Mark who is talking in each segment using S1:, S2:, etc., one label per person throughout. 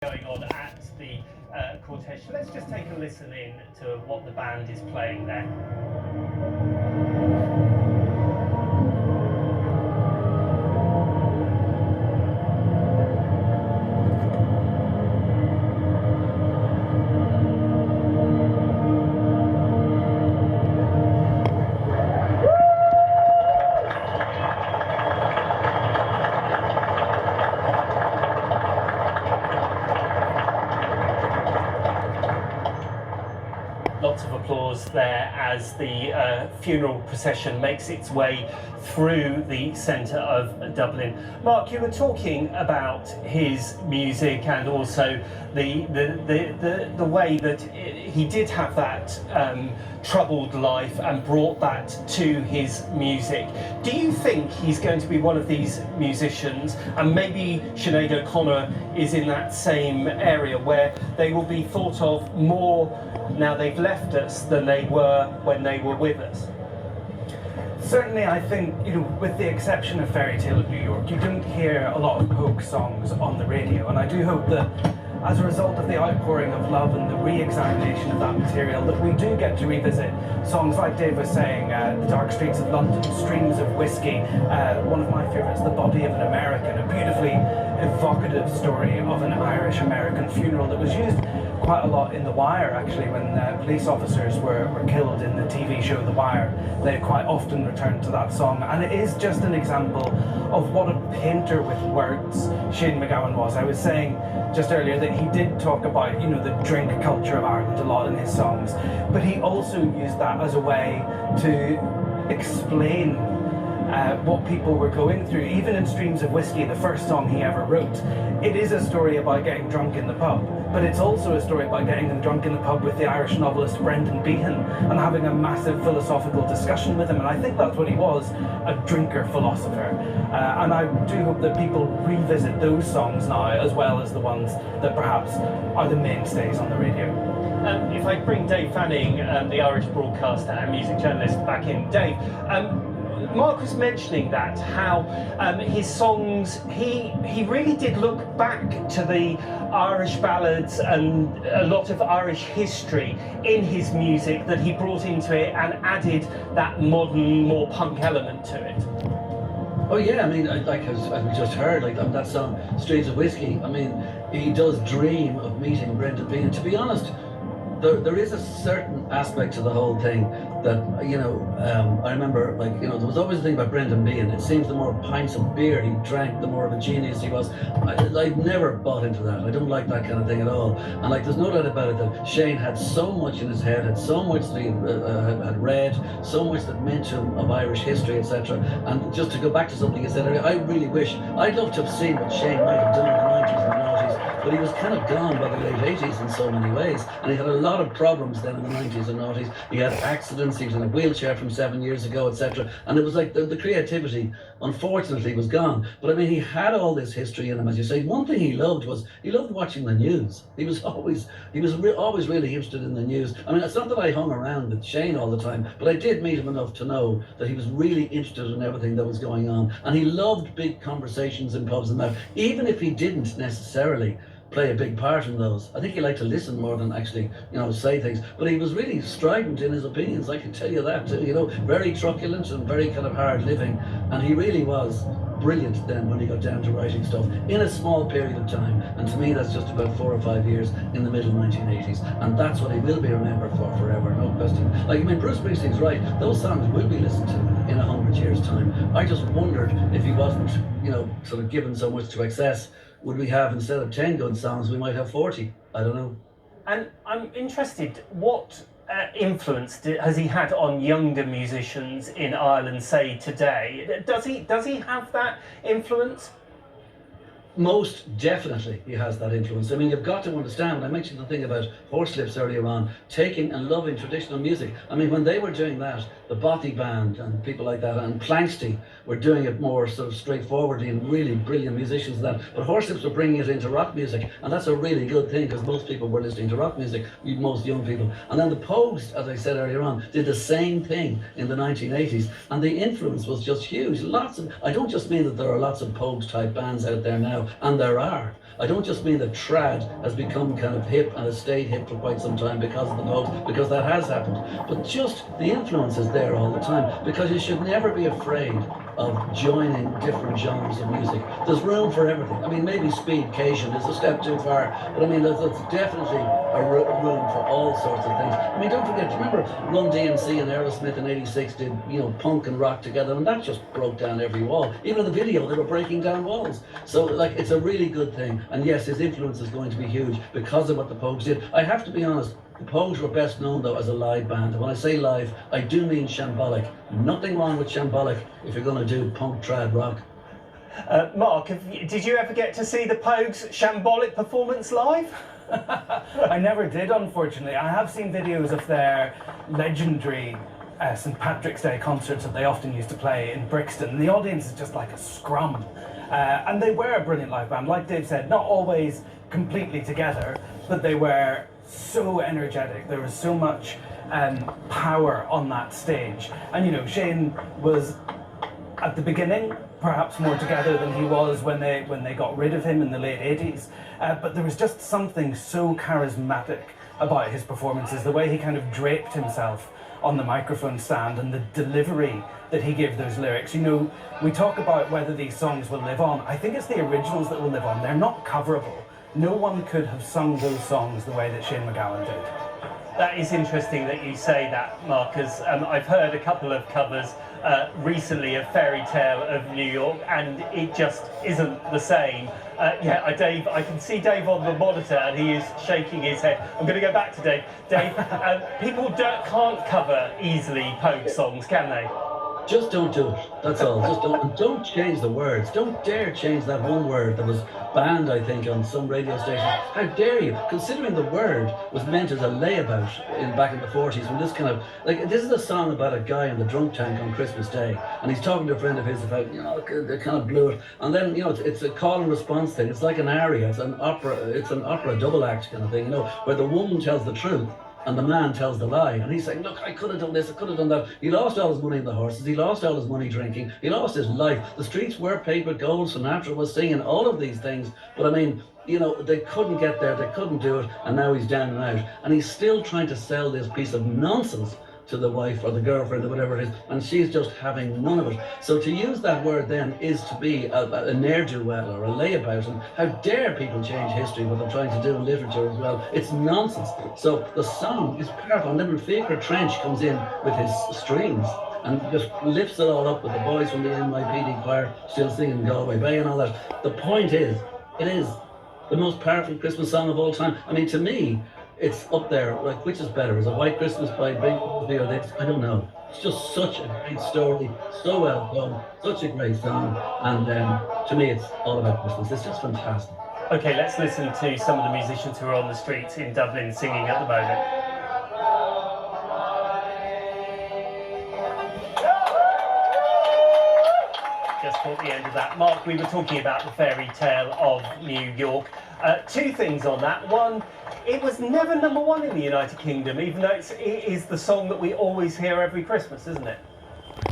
S1: Going on at the Cortege. So let's just take a listen in to what the band is playing there. Lots of applause there as the funeral procession makes its way through the centre of Dublin. Mark, you were talking about his music and also the way that he did have that troubled life and brought that to his music. Do you think he's going to be one of these musicians, and maybe Sinead O'Connor is in that same area where they will be thought of more now they've left us than they were when they were with us?
S2: Certainly, I think, with the exception of Fairytale of New York, you don't hear a lot of folk songs on the radio, and I do hope that as a result of the outpouring of love and the re-examination of that material, that we do get to revisit songs like Dave was saying, The Dark Streets of London, Streams of Whiskey, one of my favourites, The Body of an American, a beautifully evocative story of an Irish-American funeral that was used quite a lot in The Wire, actually, when police officers were killed in the TV show The Wire. They quite often returned to that song, and it is just an example of what a painter with words Shane MacGowan was. I was saying just earlier that he did talk about, the drink culture of Ireland a lot in his songs, but he also used that as a way to explain what people were going through. Even in Streams of Whiskey, the first song he ever wrote, it is a story about getting drunk in the pub, but it's also a story about getting drunk in the pub with the Irish novelist Brendan Behan and having a massive philosophical discussion with him, and I think that's what he was, a drinker philosopher. And I do hope that people revisit those songs now, as well as the ones that perhaps are the mainstays on the radio.
S1: If I bring Dave Fanning, the Irish broadcaster and music journalist, back in. Dave, Mark was mentioning that, how his songs, he really did look back to the Irish ballads and a lot of Irish history in his music that he brought into it and added that modern, more punk element to it.
S3: Oh yeah, I mean, like as we just heard, like that song, Streets of Whiskey, I mean, he does dream of meeting Brendan Behan. To be honest, there is a certain aspect to the whole thing that, I remember, there was always a thing about Brendan Behan. It seems the more pints of beer he drank, the more of a genius he was. I never bought into that. I don't like that kind of thing at all. And there's no doubt about it that Shane had so much in his head, had so much that he had read, so much that meant to him of Irish history, etc. And just to go back to something you said earlier, I really wish, I'd love to have seen what Shane might have done in the 90s and the 90s, but he was kind of gone by the late 80s in so many ways. And he had a lot of problems then in the 90s and 90s. He had accidents, he was in a wheelchair from 7 years ago, etc. And it was like the creativity, unfortunately, was gone. But I mean, he had all this history in him, as you say. One thing he loved was, he loved watching the news. He was always really interested in the news. I mean, it's not that I hung around with Shane all the time, but I did meet him enough to know that he was really interested in everything that was going on. And he loved big conversations in pubs and that, even if he didn't necessarily play a big part in those. I think he liked to listen more than actually, say things. But he was really strident in his opinions, I can tell you that. Very truculent and very kind of hard living. And he really was brilliant then when he got down to writing stuff in a small period of time. And to me, that's just about 4 or 5 years in the middle 1980s. And that's what he will be remembered for forever, no question. Bruce Springsteen's right. Those songs will be listened to in 100 years' time. I just wondered if he wasn't, sort of given so much to excess, would we have, instead of 10 good songs, we might have 40? I don't know.
S1: And I'm interested, what influence has he had on younger musicians in Ireland, say today? Does he have that influence?
S3: Most definitely he has that influence. I mean, you've got to understand, I mentioned the thing about Horselips earlier on, taking and loving traditional music. I mean, when they were doing that, the Bothy Band and people like that, and Planksty were doing it more sort of straightforwardly, and really brilliant musicians and that. But Horselips were bringing it into rock music, and that's a really good thing, because most people were listening to rock music, most young people. And then the Pogues, as I said earlier on, did the same thing in the 1980s, and the influence was just huge. I don't just mean that there are lots of Pogues type bands out there now, and there are. I don't just mean that trad has become kind of hip and has stayed hip for quite some time because of the Pogues, because that has happened, but just the influence is there all the time, because you should never be afraid of joining different genres of music. There's room for everything. I mean, maybe speed Cajun is a step too far, but I mean, there's definitely room for all sorts of things. I mean, don't forget, remember Run DMC and Aerosmith in '86 did, you know, punk and rock together, and that just broke down every wall. Even in the video, they were breaking down walls. So, like, it's a really good thing. And yes, his influence is going to be huge because of what the Pogues did. I have to be honest, the Pogues were best known, though, as a live band. And when I say live, I do mean shambolic. Nothing wrong with shambolic if you're going to do punk, trad, rock.
S1: Mark, did you ever get to see the Pogues' shambolic performance live?
S2: I never did, unfortunately. I have seen videos of their legendary St. Patrick's Day concerts that they often used to play in Brixton. The audience is just like a scrum. And they were a brilliant live band. Like Dave said, not always completely together, but they were so energetic. There was so much power on that stage. And, you know, Shane was, at the beginning, perhaps more together than he was when they got rid of him in the late 80s. But there was just something so charismatic about his performances, the way he kind of draped himself on the microphone stand and the delivery that he gave those lyrics. You know, we talk about whether these songs will live on. I think it's the originals that will live on. They're not coverable. No one could have sung those songs the way that Shane MacGowan did.
S1: That is interesting that you say that, Mark, because I've heard a couple of covers recently of Fairytale of New York, and it just isn't the same. Dave, I can see Dave on the monitor, and he is shaking his head. I'm going to go back to Dave. Dave, people can't cover easily Pogue songs, can they?
S3: Just don't do it. That's all. Just don't change the words. Don't dare change that one word that was banned, I think, on some radio station. How dare you? Considering the word was meant as a layabout back in the 40s, when this kind of, like, this is a song about a guy in the drunk tank on Christmas Day, and he's talking to a friend of his about, you know, they kind of blew it, and then, you know, it's a call and response thing. It's like an aria. It's an opera double act kind of thing, you know, where the woman tells the truth and the man tells the lie, and he's saying, look, I could have done this, I could have done that. He lost all his money in the horses, he lost all his money drinking, he lost his life. The streets were paved with gold, Sinatra was singing, all of these things, but I mean, you know, they couldn't get there, they couldn't do it, and now he's down and out. And he's still trying to sell this piece of nonsense to the wife or the girlfriend or whatever it is, and she's just having none of it. So to use that word then is to be a ne'er-do-well or a layabout, and how dare people change history, what they're trying to do in literature as well. It's nonsense. So the song is powerful, and then when Faker Trench comes in with his strings and just lifts it all up with the boys from the NYPD choir still singing Galway Bay and all that. The point is, it is the most powerful Christmas song of all time. I mean, to me, it's up there. Like, which is better? Is it White Christmas by Bing Crosby or this? I don't know. It's just such a great story, so well done, such a great song, and to me, it's all about Christmas. It's just fantastic.
S1: Okay, let's listen to some of the musicians who are on the streets in Dublin singing at the moment. Just caught the end of that. Mark, we were talking about the Fairytale of New York. Two things on that. One, it was never #1 in the United Kingdom, even though it is the song that we always hear every Christmas, isn't it?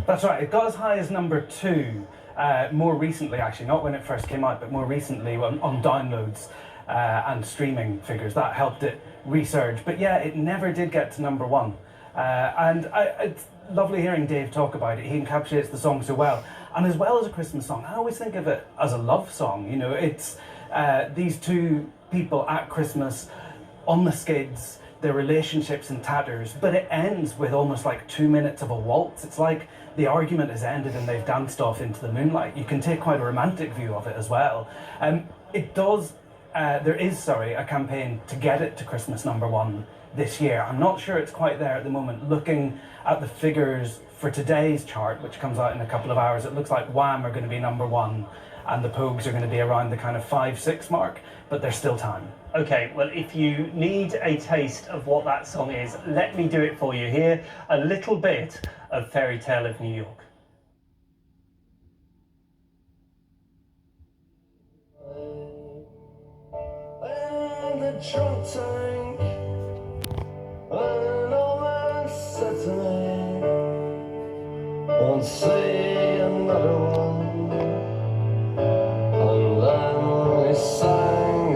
S2: That's right. It got as high as #2 more recently, actually, not when it first came out, but more recently on downloads and streaming figures. That helped it resurge. But yeah, it never did get to #1. It's lovely hearing Dave talk about it. He encapsulates the song so well. And as well as a Christmas song, I always think of it as a love song. You know, it's these two people at Christmas on the skids, their relationship's in tatters, but it ends with almost like 2 minutes of a waltz. It's like the argument has ended and they've danced off into the moonlight. You can take quite a romantic view of it as well. There is a campaign to get it to Christmas #1 this year. I'm not sure it's quite there at the moment. Looking at the figures for today's chart, which comes out in a couple of hours, it looks like Wham are going to be #1 and the Pogues are going to be around the kind of 5-6 mark, but there's still time.
S1: Okay, well, if you need a taste of what that song is, let me do it for you. Here, a little bit of Fairytale of New York.
S4: And the drunk tank, an old man said to me, won't see another one. And then we sang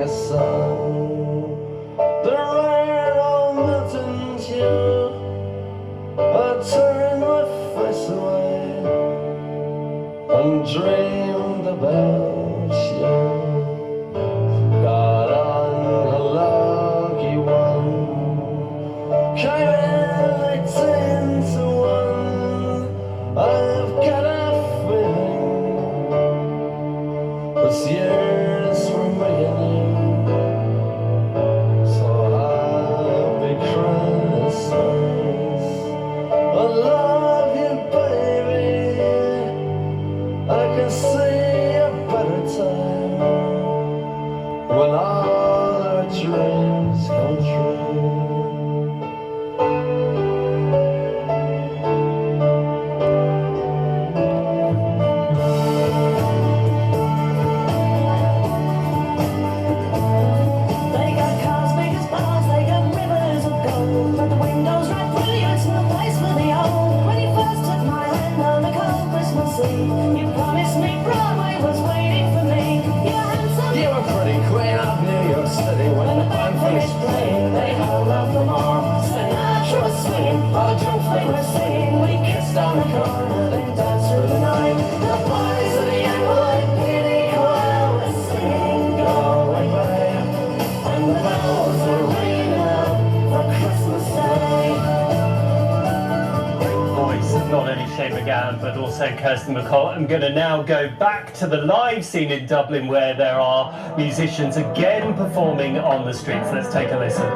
S4: dreams come true.
S5: They got cars big as bars, they got rivers of gold, but the windows right through you, it's no place for the old. When you first took my hand on a cold Christmas Eve, you promised me Broadway was waiting for me. You were handsome,
S4: You were pretty queen of New York City when the band finished playing. They held out the bar. Sinatra was swinging, all the jokes they were singing. We kissed on the corner, then danced through the night. The boys of the young boy pity choir were singing Galway Bay, and the bells were ringing out for Christmas Day.
S1: Voice of not only Shane MacGowan but also Kirsty MacColl. I'm going to now go back to the live scene in Dublin where there are musicians again performing on the streets. Let's take a listen.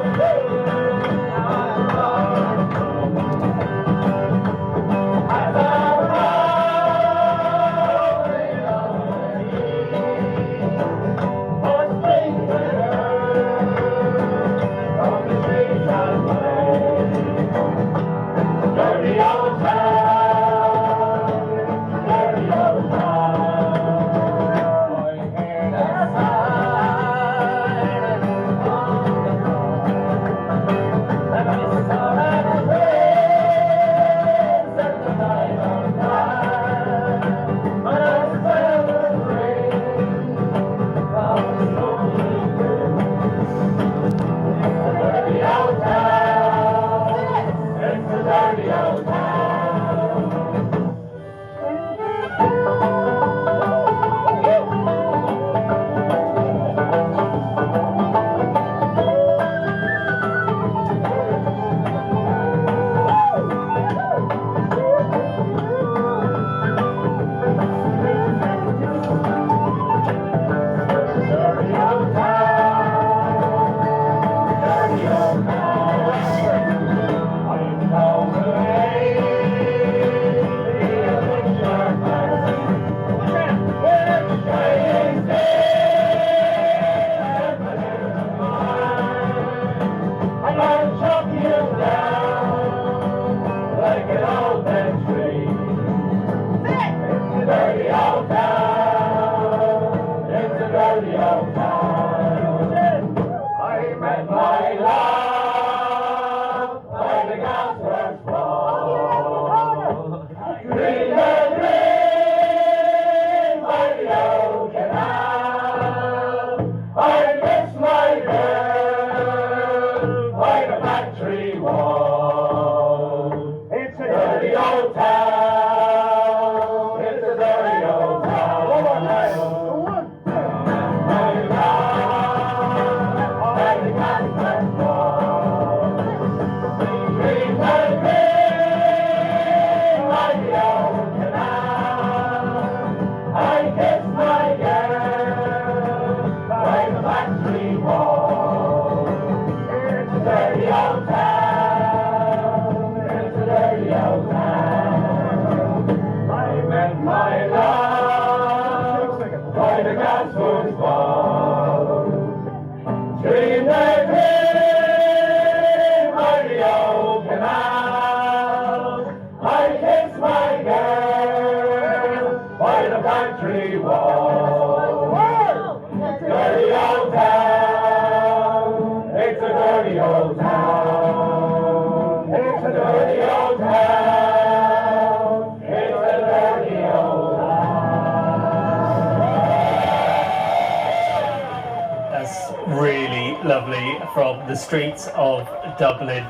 S1: Lovely from the streets of Dublin.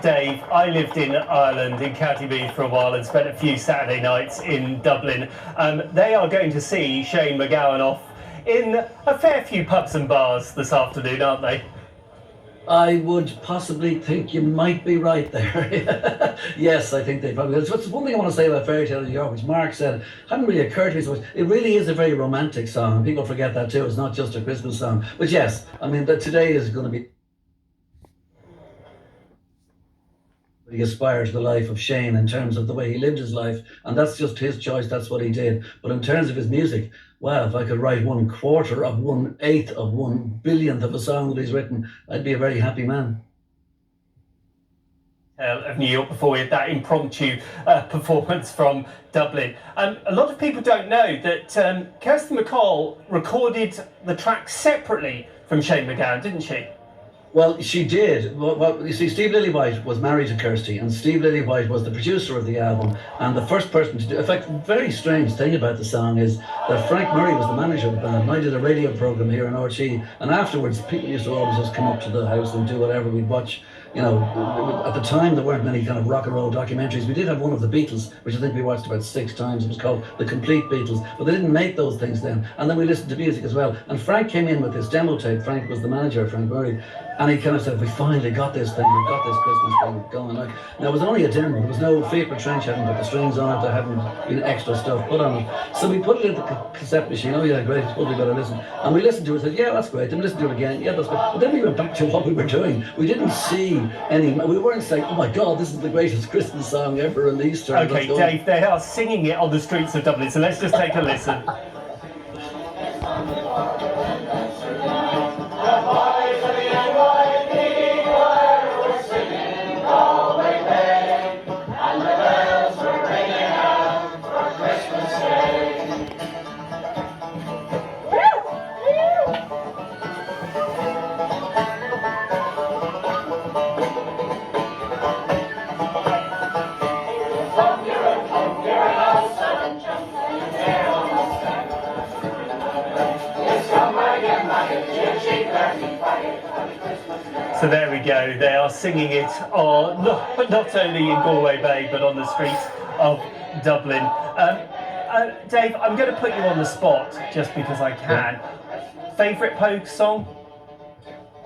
S1: Dave, I lived in Ireland, in County Meath for a while and spent a few Saturday nights in Dublin. They are going to see Shane MacGowan off in a fair few pubs and bars this afternoon, aren't they?
S3: I would possibly think you might be right there. Yes, I think they probably will. What's one thing I want to say about Fairytale of New York, which Mark said, hadn't really occurred to me so much. It really is a very romantic song, and people forget that too. It's not just a Christmas song. But yes, I mean, today is going to be he aspired to the life of Shane in terms of the way he lived his life, and that's just his choice, that's what he did. But in terms of his music, wow, if I could write 1/4 of 1/8 of 1/1000th of a song that he's written, I'd be a very happy man.
S1: Of New York before we had that impromptu performance from Dublin. A lot of people don't know that Kirsty MacColl recorded the track separately from Shane MacGowan, didn't she?
S3: Well, she did. Well, you see, Steve Lillywhite was married to Kirsty, and Steve Lillywhite was the producer of the album, and the first person to do. In fact, very strange thing about the song is that Frank Murray was the manager of the band, and I did a radio program here in RT, and afterwards, people used to always just come up to the house and do whatever. We'd watch. You know, at the time there weren't many kind of rock and roll documentaries. We did have one of the Beatles, which I think we watched about 6 times. It was called The Complete Beatles, but they didn't make those things then. And then we listened to music as well. And Frank came in with this demo tape. Frank was the manager, Frank Murray, and he kind of said, "We finally got this thing. We've got this Christmas thing going." Like, now it was only a demo. There was no Faithful Trench hadn't put the strings on it. There hadn't been extra stuff put on it. So we put it in the cassette machine. Oh yeah, great. It's probably better listen. And we listened to it. Said, "Yeah, that's great." Then we listened to it again. Yeah, that's great. But then we went back to what we were doing. We didn't see any. We weren't saying, "Oh my God, this is the greatest Christmas song ever released."
S1: Okay, Dave, they are singing it on the streets of Dublin, so let's just take a listen. So there we go, they are singing it on, not only in Galway Bay, but on the streets of Dublin. Dave, I'm going to put you on the spot just because I can. Favourite Pogues song?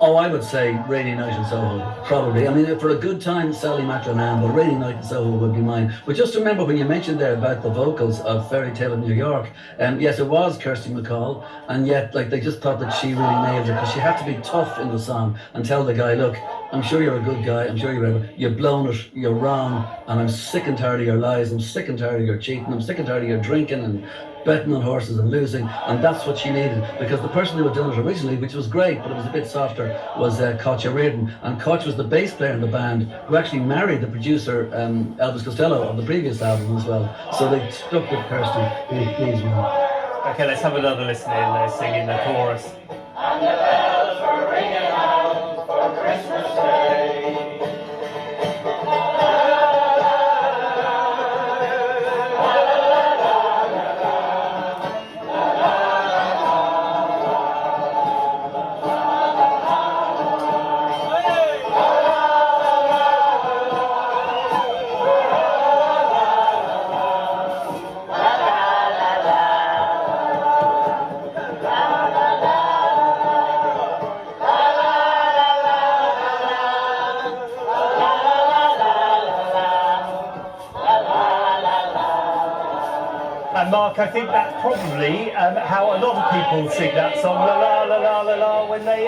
S3: Oh, I would say Rainy Night in Soho, probably. I mean, for a good time, Sally McLennan, but Rainy Night in Soho would be mine. But just remember when you mentioned there about the vocals of Fairy Tale of New York, yes, it was Kirsty MacColl, and yet, like, they just thought that she really nailed it, because she had to be tough in the song and tell the guy, "Look, I'm sure you're a good guy, I'm sure you've blown it, you're wrong, and I'm sick and tired of your lies, I'm sick and tired of your cheating, I'm sick and tired of your drinking and betting on horses and losing." And that's what she needed, because the person who had done it originally, which was great, but it was a bit softer, was Koch Reardon. And Koch was the bass player in the band, who actually married the producer, Elvis Costello, of the previous album as well. So they stuck with Kirsty. Please, man.
S1: Okay, let's have another listen in there, singing the chorus.
S4: And the bells were ringing out for Christmas Day.
S1: And Mark, I think that's probably how a lot of people sing that song, la la la la la la, when they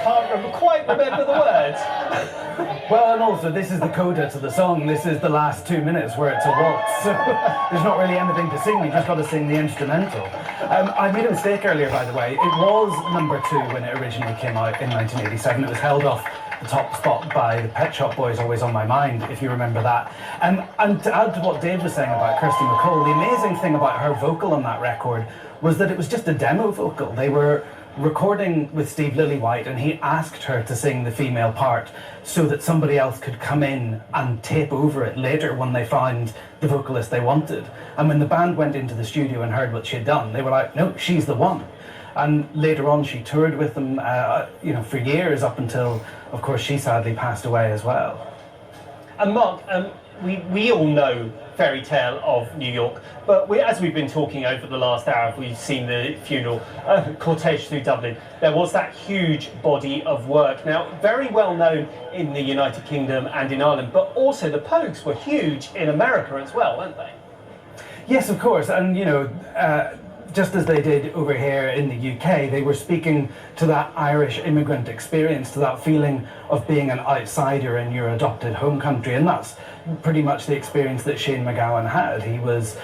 S1: can't quite remember the words.
S2: Well, and also this is the coda to the song. This is the last 2 minutes where it's a waltz. So there's not really anything to sing. You just got to sing the instrumental. I made a mistake earlier, by the way. It was #2 when it originally came out in 1987. It was held off the top spot by the Pet Shop Boys, Always on My Mind, if you remember that. And to add to what Dave was saying about Kirsty MacColl, the amazing thing about her vocal on that record was that it was just a demo vocal. They were recording with Steve Lillywhite, and he asked her to sing the female part so that somebody else could come in and tape over it later when they found the vocalist they wanted. And when the band went into the studio and heard what she had done, they were like, "No, she's the one." And later on, she toured with them, for years, up until, of course, she sadly passed away as well.
S1: And Mark, we all know Fairy Tale of New York, but as we've been talking over the last hour, we've seen the funeral cortege through Dublin. There was that huge body of work. Now, very well known in the United Kingdom and in Ireland, but also the Pogues were huge in America as well, weren't they?
S2: Yes, of course, and just as they did over here in the UK, they were speaking to that Irish immigrant experience, to that feeling of being an outsider in your adopted home country. And that's pretty much the experience that Shane MacGowan had. He was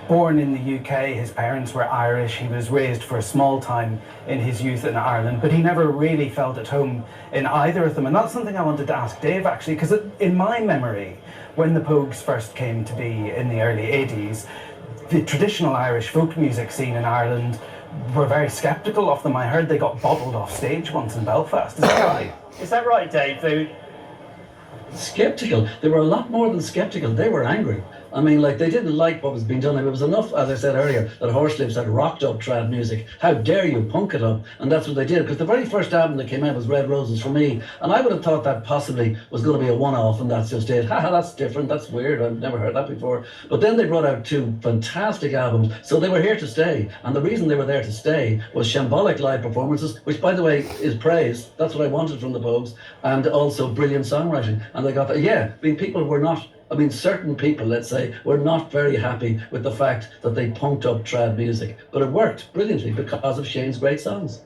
S2: born in the UK, his parents were Irish, he was raised for a small time in his youth in Ireland, but he never really felt at home in either of them. And that's something I wanted to ask Dave, actually, because in my memory, when the Pogues first came to be in the early 80s, the traditional Irish folk music scene in Ireland were very sceptical of them. I heard they got bottled off stage once in Belfast. Is that right?
S1: Is that right, Dave?
S3: Skeptical. They were a lot more than skeptical. They were angry. I mean, like, they didn't like what was being done. It was enough, as I said earlier, that Horselips had rocked up trad music. How dare you punk it up? And that's what they did. Because the very first album that came out was Red Roses for me. And I would have thought that possibly was going to be a one-off, and that's just it. Haha, that's different. That's weird. I've never heard that before. But then they brought out 2 fantastic albums. So they were here to stay. And the reason they were there to stay was shambolic live performances, which, by the way, is praise. That's what I wanted from the Pogues. And also brilliant songwriting. And they got that. Yeah, I mean, people were not... certain people, let's say, were not very happy with the fact that they punked up trad music. But it worked brilliantly because of Shane's great songs.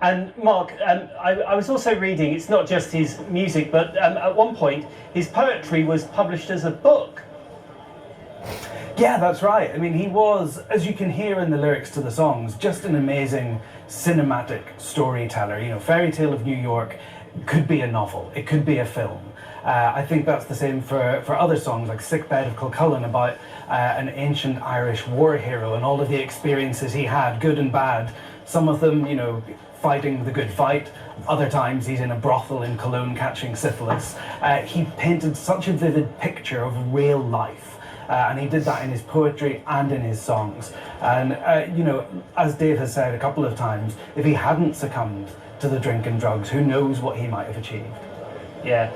S1: And Mark, I was also reading, it's not just his music, but at one point, his poetry was published as a book.
S2: Yeah, that's right. I mean, he was, as you can hear in the lyrics to the songs, just an amazing cinematic storyteller. You know, Fairytale of New York could be a novel, it could be a film. I think that's the same for other songs like Sickbed of Kilcullen, about an ancient Irish war hero and all of the experiences he had, good and bad. Some of them, you know, fighting the good fight. Other times he's in a brothel in Cologne catching syphilis. He painted such a vivid picture of real life. And he did that in his poetry and in his songs. And, you know, as Dave has said a couple of times, if he hadn't succumbed to the drink and drugs, who knows what he might have achieved.
S1: Yeah.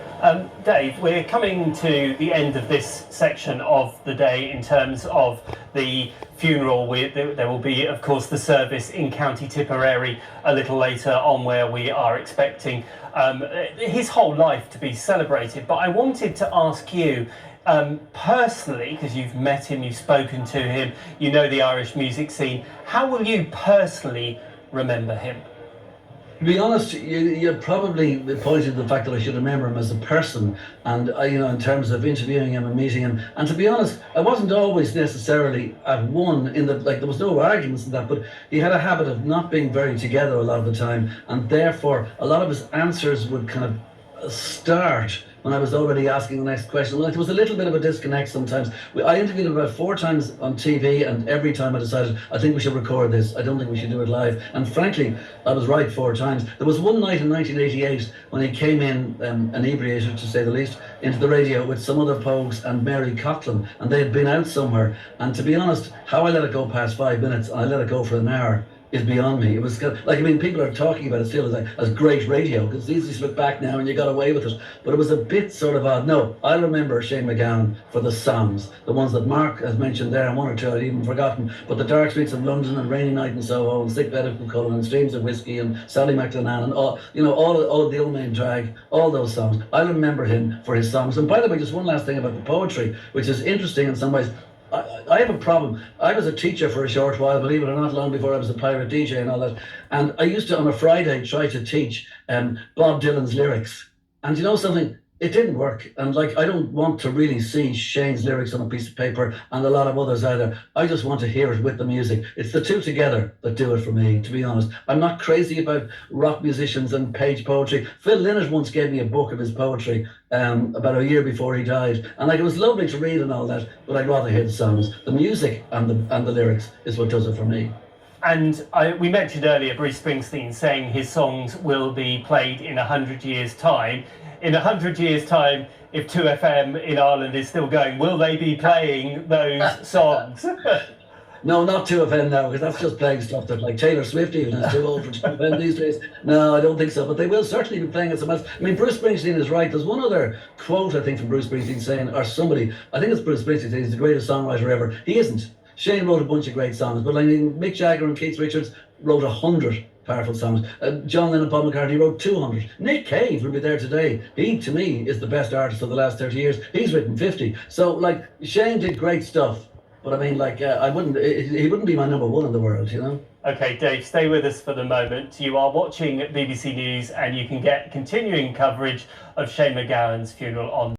S1: Dave, we're coming to the end of this section of the day in terms of the funeral. There will be, of course, the service in County Tipperary a little later on, where we are expecting his whole life to be celebrated. But I wanted to ask you, personally, because you've met him, you've spoken to him, you know the Irish music scene, how will you personally remember him?
S3: To be honest, you probably pointed to the fact that I should remember him as a person, and you know, in terms of interviewing him and meeting him. And to be honest, I wasn't always necessarily at one in the, like, there was no arguments in that, but he had a habit of not being very together a lot of the time, and therefore a lot of his answers would kind of start when I was already asking the next question. Like, there was a little bit of a disconnect sometimes. I interviewed him about 4 times on TV, and every time I decided, I think we should record this. I don't think we should do it live. And frankly, I was right 4 times. There was one night in 1988 when he came in, inebriated to say the least, into the radio with some other Pogues and Mary Coughlin, and they had been out somewhere. And to be honest, how I let it go past 5 minutes, and I let it go for an hour, is beyond me. It was kind of, like, I mean, people are talking about it still as great radio, because it's easy to look back now and you got away with it, but it was a bit sort of odd. No, I remember Shane MacGowan for the songs, the ones that Mark has mentioned there, and 1 or 2 I'd even forgotten, but the Dark Streets of London and Rainy Night in Soho and Sick Bed of Kilcullen and Streams of Whiskey and Sally MacLennan and all, you know, all the Old Main Drag, all those songs. I remember him for his songs. And by the way, just one last thing about the poetry, which is interesting in some ways. I have a problem. I was a teacher for a short while, believe it or not, long before I was a pirate DJ and all that. And I used to, on a Friday, try to teach Bob Dylan's lyrics. And you know something? It didn't work. And like, I don't want to really see Shane's lyrics on a piece of paper, and a lot of others either. I just want to hear it with the music. It's the two together that do it for me, to be honest. I'm not crazy about rock musicians and page poetry. Phil Lynott once gave me a book of his poetry about a year before he died. And like, it was lovely to read and all that, but I'd rather hear the songs. The music and the lyrics is what does it for me.
S1: And we mentioned earlier Bruce Springsteen saying his songs will be played in 100 years' time. In 100 years' time, if 2FM in Ireland is still going, will they be playing those songs?
S3: No, not 2FM now, because that's just playing stuff that, like, Taylor Swift even is too old for 2FM these days. No, I don't think so, but they will certainly be playing it somewhere else. I mean, Bruce Springsteen is right. There's one other quote, I think, from Bruce Springsteen saying, or somebody, I think it's Bruce Springsteen saying he's the greatest songwriter ever. He isn't. Shane wrote a bunch of great songs, but I mean, Mick Jagger and Keith Richards wrote 100 powerful songs. John Lennon, Paul McCartney wrote 200. Nick Cave will be there today. He, to me, is the best artist of the last 30 years. He's written 50. So, like, Shane did great stuff, But I mean, like, I wouldn't. He wouldn't be my number one in the world, you know.
S1: Okay, Dave, stay with us for the moment. You are watching BBC News, and you can get continuing coverage of Shane MacGowan's funeral on